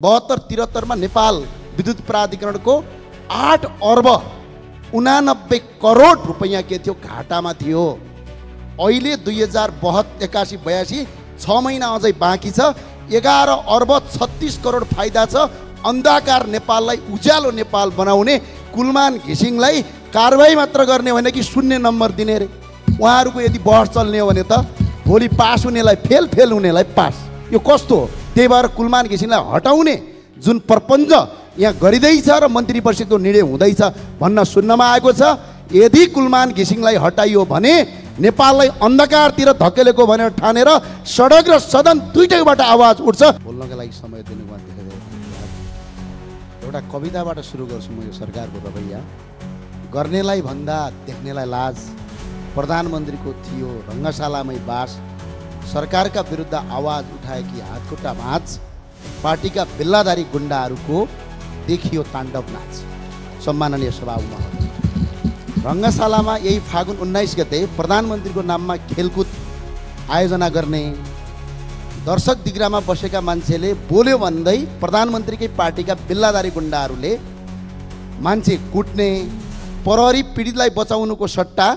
72-73 में नेपाल विद्युत प्राधिकरणको 8 अर्ब 89 करोड रुपैयाँ के थियो घाटामा थियो। अहिले 2082-82 6 महिना अझै बाँकी छ। 11 अर्ब 36 करोड फाइदा छ। अन्धकार नेपाललाई उज्यालो नेपाल बनाउने कुलमान घिसिङलाई कारबाही मात्र गर्ने होइन कि शून्य नम्बर दिने रे। उहाँहरूको यदि बहस चल्ने हो भने त भोलि पास हुनेलाई फेल, फेल हुनेलाई पास। यो कस्तो हो? त्यही भएर कुलमान घिसिङलाई हटाउने जुन प्रपञ्च यहाँ गरिँदैछ र मन्त्री परिषदको निर्णय हुँदैछ भन्न सुन्नमा आएको छ। यदि कुलमान घिसिङलाई हटाइयो भने नेपाललाई अन्धकारतिर धकेलेको भनेर ठानेर सडक र सदन दुईटैबाट आवाज उठ्छ। बोल्नका लागि समय दिनुभयो एउटा कविताबाट सुरु गर्छु म। यो सरकारको रवैया गर्नेलाई भन्दा देख्नेलाई लाज, प्रधानमन्त्रीको थियो रङ्गशालामै बास, सरकारका विरुद्ध आवाज उठाएकी हातखुट्टा भाँच, पार्टीका बेल्लाधारी गुण्डाहरूको देखियो ताण्डव नाच। सम्माननीय सभामुखहरू, रङ्गशालामा यही फागुन 19 गते प्रधानमन्त्रीको नाममा खेलकुद आयोजना गर्ने, दर्शक दिग्रामा बसेका मान्छेले बोल्यो भन्दै प्रधानमन्त्रीकै पार्टीका बेल्लाधारी गुण्डाहरूले मान्छे कुट्ने, प्रहरी पीडितलाई बचाउनुको सट्टा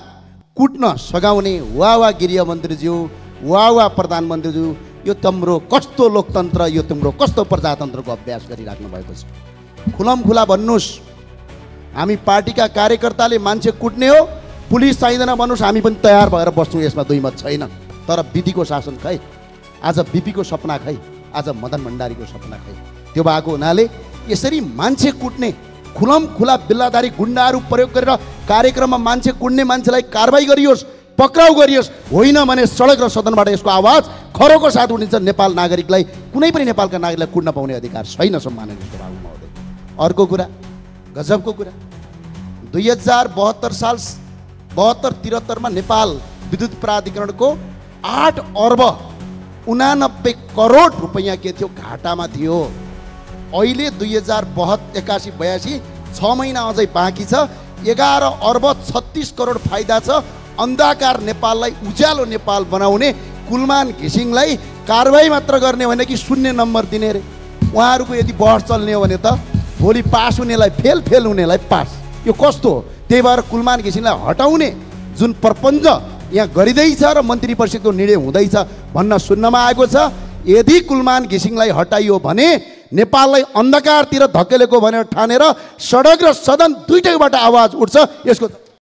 कुट्न सघाउने, वाह गृहमन्त्रीज्यू, वाह प्रधानमन्त्रीज्यू, यो तिम्रो कस्तो लोकतन्त्र, यो तिम्रो कस्तो प्रजातन्त्रको अभ्यास गरिराख्नु भएको छ। खुलमखुला भन्नुहोस्, हामी पार्टीका कार्यकर्ताले मान्छे कुट्ने हो, पुलिस चाहिँदैन भन्नुहोस्, हामी पनि तयार भएर बस्छौँ। यसमा दुई मत छैन। तर विधिको शासन खै, आज बिपीको सपना खै, आज मदन भण्डारीको सपना खै। त्यो भएको हुनाले यसरी मान्छे कुट्ने खुलमखुला बेल्लाधारी गुण्डाहरू प्रयोग गरेर कार्यक्रममा मान्छे कुट्ने मान्छेलाई कारबाही गरियोस्, पक्राउ गरियोस्। होइन भने सडक र सदनबाट यसको आवाज खरोको साथ उठिन्छ। नेपाल नागरिकलाई, कुनै पनि नेपालका नागरिकलाई कुट्न पाउने अधिकार छैन। सम्माननीय सभामुख महोदय, अर्को कुरा, गजबको कुरा, 2072-73 में नेपाल विद्युत प्राधिकरणको 8 अर्ब 89 करोड रुपैयाँ के थियो घाटामा थियो। अहिले 2082-82 6 महिना अझै बाँकी छ। 11 अर्ब 36 करोड फाइदा छ। अन्धकार नेपाललाई उज्यालो नेपाल बनाउने कुलमान घिसिङलाई कारबाही मात्र गर्ने होइन कि शून्य नम्बर दिने रे। उहाँहरूको यदि बहस चल्ने हो भने त भोलि पास हुनेलाई फेल, फेल हुनेलाई पास। यो कस्तो हो? त्यही भएर कुलमान घिसिङलाई हटाउने जुन प्रपञ्च यहाँ गरिँदैछ र मन्त्री परिषदको निर्णय हुँदैछ भन्न सुन्नमा आएको छ। यदि कुलमान घिसिङलाई हटाइयो भने नेपाललाई अन्धकारतिर धकेलेको भनेर ठानेर सडक र सदन दुईटैबाट आवाज उठ्छ। यसको